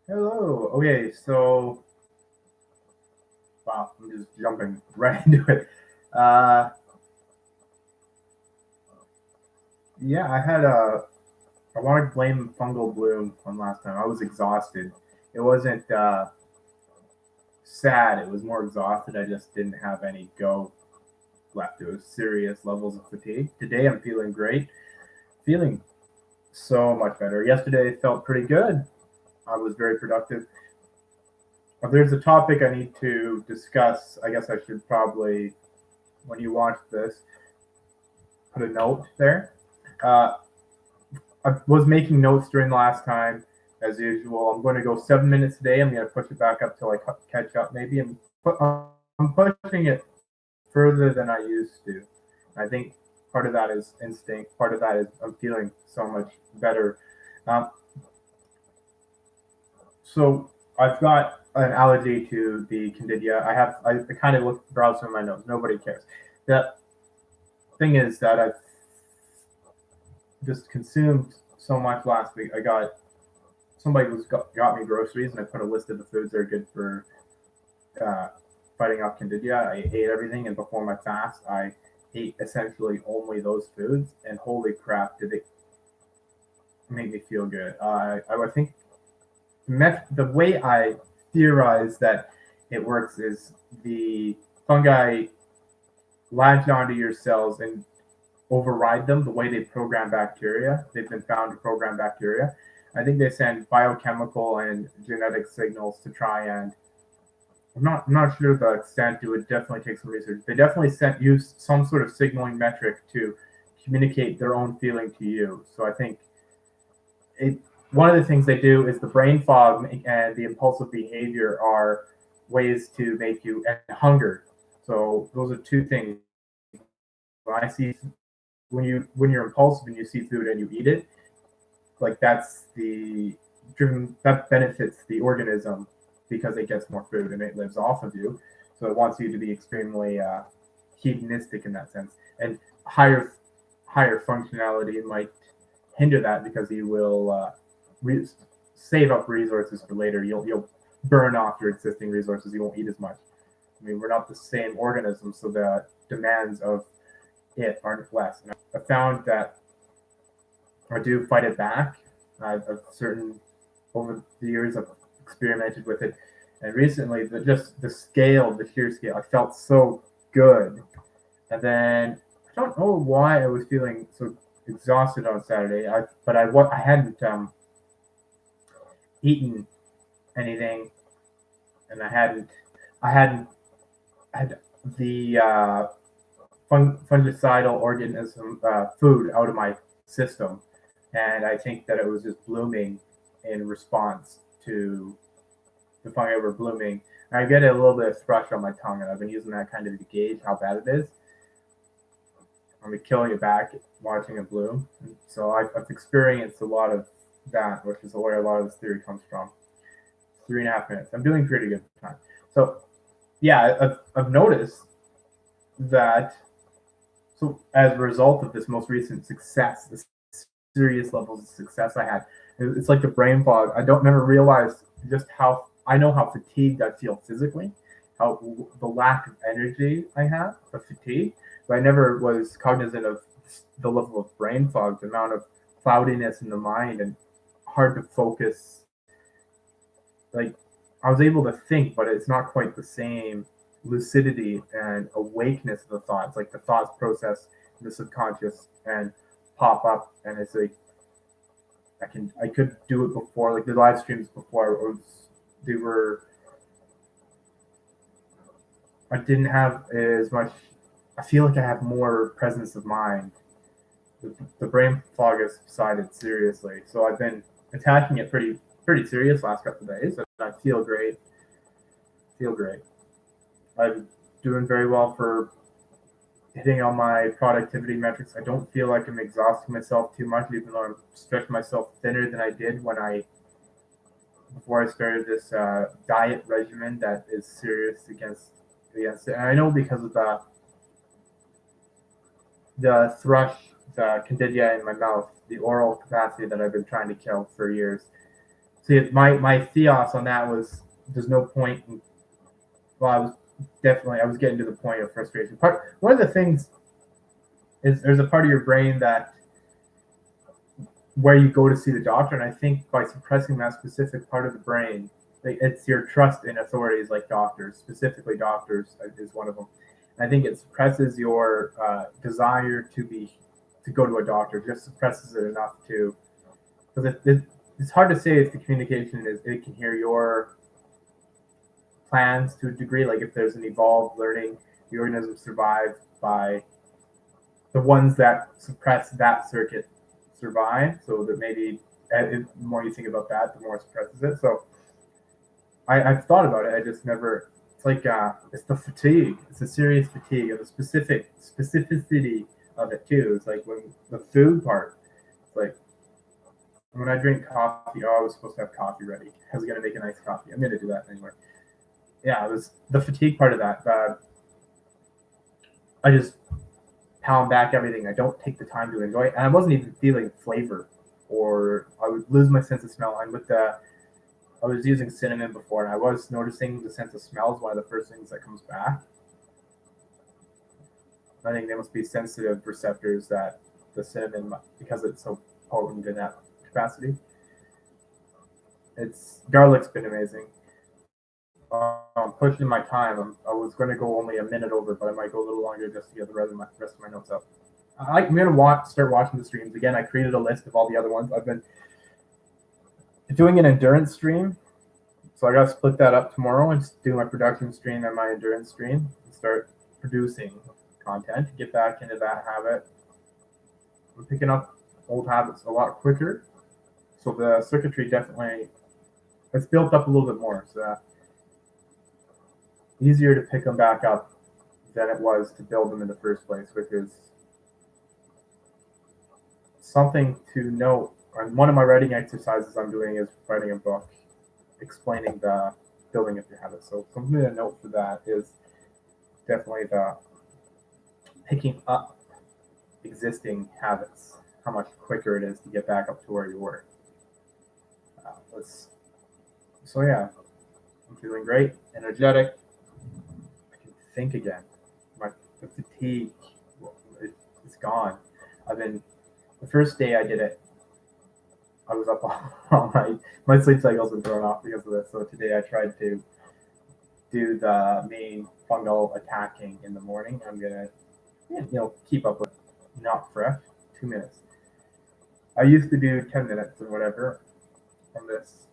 Hello. Okay, so wow, I'm just jumping right into it. Uh, yeah, I wanted to blame fungal bloom on last time. I was exhausted. It wasn't sad. It was more exhausted. I just didn't have any go left. It was serious levels of fatigue. Today I'm feeling great. Feeling so much better. Yesterday felt pretty good. I was very productive. If there's a topic I need to discuss, I guess I should probably, when you watch this, put a note there. Uh, I was making notes during the last time, as usual. I'm going to go 7 minutes today. I'm going to push it back up till I catch up, maybe. I'm pushing it further than I used to. I think part of that is instinct. Part of that is I'm feeling so much better. Um, so I've got an allergy to the candida. I kind of look browse through my notes. Nobody cares. The thing is that I've just consumed so much last week. I got somebody got me groceries, and I put a list of the foods that are good for uh, fighting off candida. I ate everything, and before my fast, I ate essentially only those foods. And holy crap, did it make me feel good? I think the way I theorize that it works is the fungi latch onto your cells and override them the way they program bacteria. They've been found to program bacteria. I think they send biochemical and genetic signals to try and I'm not sure the extent. It would definitely take some research. They definitely use some sort of signaling metric to communicate their own feeling to you. So I think it one of the things they do is the brain fog and the impulsive behavior are ways to make you and hunger. So those are two things. When I see when you're impulsive and you see food and you eat it, like that benefits the organism because it gets more food and it lives off of you. So it wants you to be extremely hedonistic in that sense. And higher functionality might hinder that because you will re- save up resources for later. You'll burn off your existing resources. You won't eat as much. I mean, we're not the same organism, so the demands of it aren't less. And I found that I do fight it back. I've certain over the years I've experimented with it, and recently just the sheer scale, I felt so good. And then I don't know why I was feeling so exhausted on Saturday. I hadn't eaten anything, and I hadn't had the fungicidal organism food out of my system, and I think that it was just blooming in response to the fungi were blooming. And I get a little bit of thrush on my tongue, and I've been using that kind of to gauge how bad it is. I'm killing it back, watching it bloom. And so I've experienced a lot of that, which is where a lot of this theory comes from. 3.5 minutes. I'm doing pretty good time. So yeah, I've noticed that. So as a result of this most recent success, this serious levels of success I had, it's like the brain fog. I don't never realized just how I know how fatigued I feel physically, how the lack of energy I have, the fatigue, but I never was cognizant of the level of brain fog, the amount of cloudiness in the mind, and hard to focus. Like I was able to think, but it's not quite the same lucidity and awakeness of the thoughts. Like the thoughts process in the subconscious and pop up, and it's like I could do it before, like the live streams before, they were I didn't have as much. I feel like I have more presence of mind. The brain fog has subsided seriously, so I've been attacking it pretty serious last couple of days, and I feel great. Feel great. I'm doing very well for hitting all my productivity metrics. I don't feel like I'm exhausting myself too much, even though I'm stretching myself thinner than I did when I before I started this diet regimen that is serious against it. And I know because of the thrush, the candida in my mouth, the oral capacity that I've been trying to kill for years. See, my theos on that was there's no point. Well, I was getting to the point of frustration. One of the things is there's a part of your brain that where you go to see the doctor, and I think by suppressing that specific part of the brain, it's your trust in authorities like doctors, specifically doctors is one of them. And I think it suppresses your desire to go to a doctor. Just suppresses it enough to because it's hard to say if the communication is it can hear your plans to a degree. Like if there's an evolved learning, the organism survived by the ones that suppress that circuit survive. So that maybe the more you think about that, the more it suppresses it. So I've thought about it. I just never. It's like it's the fatigue. It's a serious fatigue of the specificity of it too. It's like when the food part. It's like when I drink coffee. Oh, I was supposed to have coffee ready. I was gonna make a nice coffee. I'm gonna do that anyway. Yeah, it was the fatigue part of that. I just pound back everything. I don't take the time to enjoy it, and I wasn't even feeling flavor, or I would lose my sense of smell. And with the I was using cinnamon before, and I was noticing the sense of smell is one of the first things that comes back. I think there must be sensitive receptors that the cinnamon, because it's so potent in that capacity. Garlic's been amazing. I'm pushing my time. I was going to go only a minute over, but I might go a little longer just to get the rest of my notes up. I'm going to start watching the streams again. I created a list of all the other ones. I've been doing an endurance stream, so I got to split that up tomorrow and just do my production stream and my endurance stream and start producing content. Get back into that habit. I'm picking up old habits a lot quicker, so the circuitry definitely it's built up a little bit more. So easier to pick them back up than it was to build them in the first place, which is something to note. And one of my writing exercises I'm doing is writing a book explaining the building of your habits. So something to note for that is definitely the picking up existing habits, how much quicker it is to get back up to where you were. So yeah, I'm feeling great, energetic. I can think again. The fatigue is gone. The first day I did it, I was up all night. My sleep cycle's been thrown off because of this. So today I tried to do the main fungal attacking in the morning. I'm gonna, keep up with not fresh, 2 minutes. I used to do 10 minutes or whatever from this,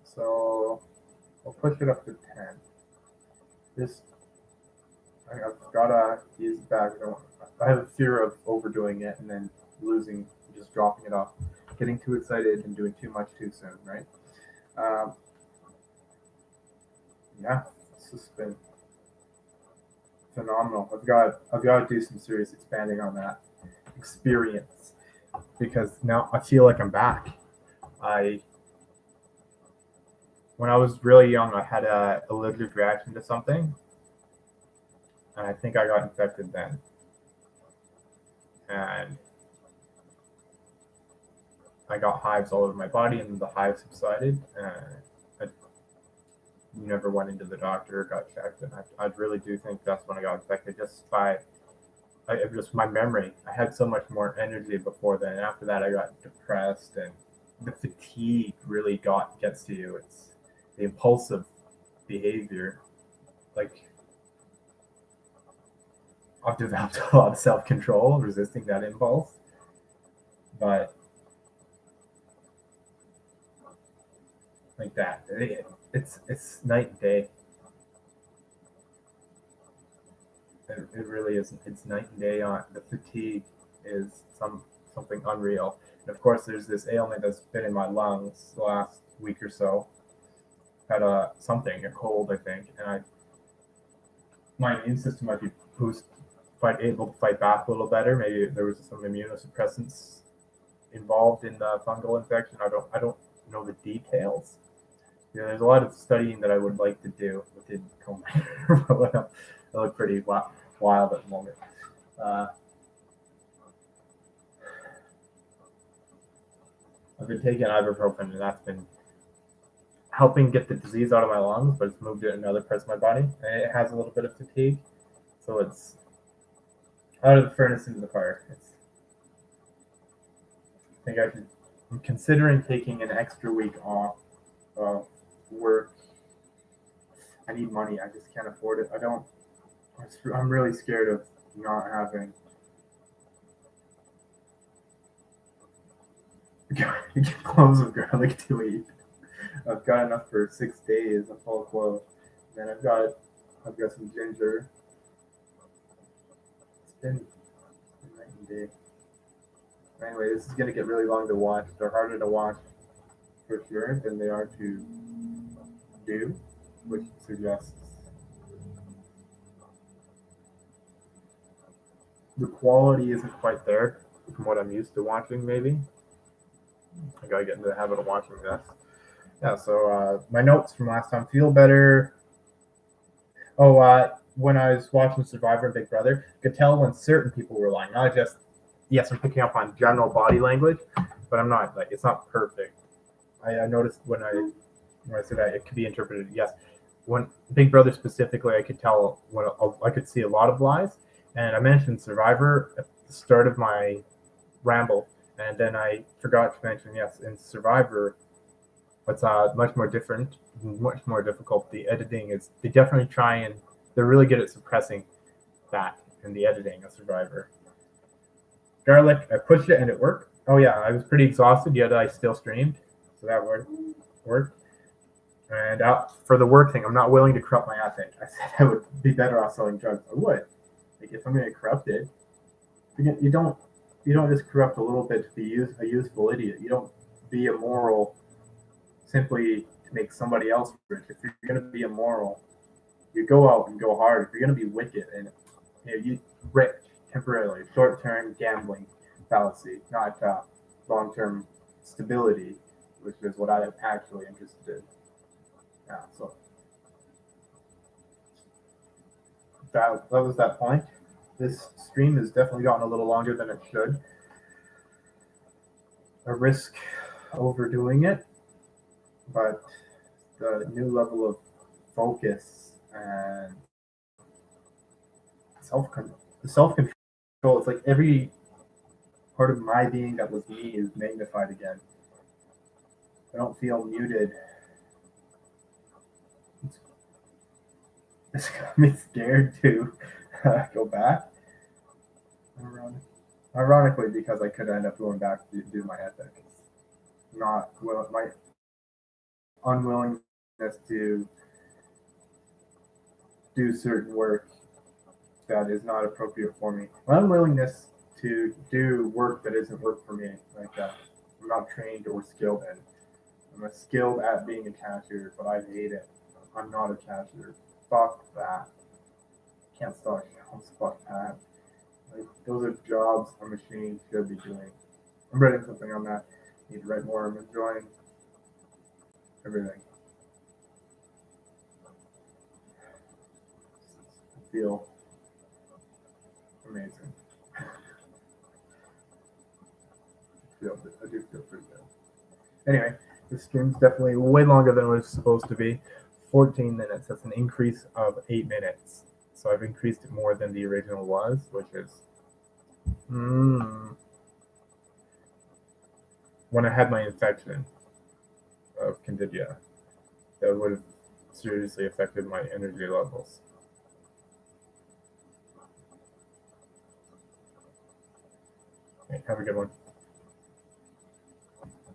so I'll push it up to 10. I've gotta use it back. I have a fear of overdoing it and then just dropping it off, getting too excited and doing too much too soon, right? Yeah, it's just been phenomenal. I've got to do some serious expanding on that experience because now I feel like I'm back. When I was really young, I had an allergic reaction to something, and I think I got infected then. And I got hives all over my body, and the hives subsided. I never went into the doctor or got checked, and I really do think that's when I got infected. Just my memory. I had so much more energy before then. After that, I got depressed, and the fatigue really gets to you. It's the impulsive behavior. Like I've developed a lot of self-control, resisting that impulse, but like that, it's night and day. It really is. It's night and day on the fatigue is something unreal. And of course, there's this ailment that's been in my lungs the last week or so. Had a cold, I think, and my immune system might be able to fight back a little better. Maybe there was some immunosuppressants involved in the fungal infection. I don't know the details. There's a lot of studying that I would like to do. It didn't come out. I look pretty wild at the moment. I've been taking ibuprofen, and that's been helping get the disease out of my lungs, but it's moved it in other parts of my body. And it has a little bit of fatigue, so it's out of the furnace into the fire. I think I'm considering taking an extra week off of work. I need money. I just can't afford it. I'm really scared of not having cloves of garlic to eat. I've got enough for 6 days, a full clove. And I've got some ginger. It's been night and day. Anyway, this is gonna get really long to watch. They're harder to watch for sure than they are to do, which suggests the quality isn't quite there from what I'm used to watching. Maybe I gotta get into the habit of watching this. Yeah. So my notes from last time: feel better. Oh, when I was watching Survivor and Big Brother, could tell when certain people were lying. Not just yes, I'm picking up on general body language, but I'm not like it's not perfect. I noticed when I said that it could be interpreted yes. When Big Brother specifically, I could tell when I could see a lot of lies, and I mentioned Survivor at the start of my ramble, and then I forgot to mention yes, in Survivor, what's much more different, much more difficult. The editing is they definitely try and they're really good at suppressing that in the editing of Survivor. Garlic, I pushed it and it worked. Oh yeah, I was pretty exhausted, yet I still streamed, so that worked. And for the work thing, I'm not willing to corrupt my ethic. I said I would be better off selling drugs. I would. Like if I'm going to corrupt it, you don't just corrupt a little bit to be a useful idiot. You don't be immoral simply to make somebody else rich. If you're going to be immoral, you go out and go hard. If you're going to be wicked and you rich temporarily, short-term gambling fallacy, not long-term stability, which is what I'm actually interested in. Yeah, so that was that point. This stream has definitely gotten a little longer than it should. I risk overdoing it, but the new level of focus and self-control, it's like every part of my being that was me is magnified again. I don't feel muted. It's got me scared to go back. Ironically, because I could end up going back to do my ethics. My unwillingness to do certain work that is not appropriate for me. My unwillingness to do work that isn't work for me, like that I'm not trained or skilled in. I'm skilled at being a cashier, but I hate it. I'm not a cashier. Fuck that. Can't start accounts. Fuck that. Like, those are jobs a machine should be doing. I'm writing something on that. Need to write more. I'm enjoying everything. I feel amazing. I do feel pretty good. Anyway, this stream's definitely way longer than it was supposed to be. 14 minutes. That's an increase of 8 minutes. So I've increased it more than the original was, which is when I had my infection of Candida, that would have seriously affected my energy levels. Okay, have a good one.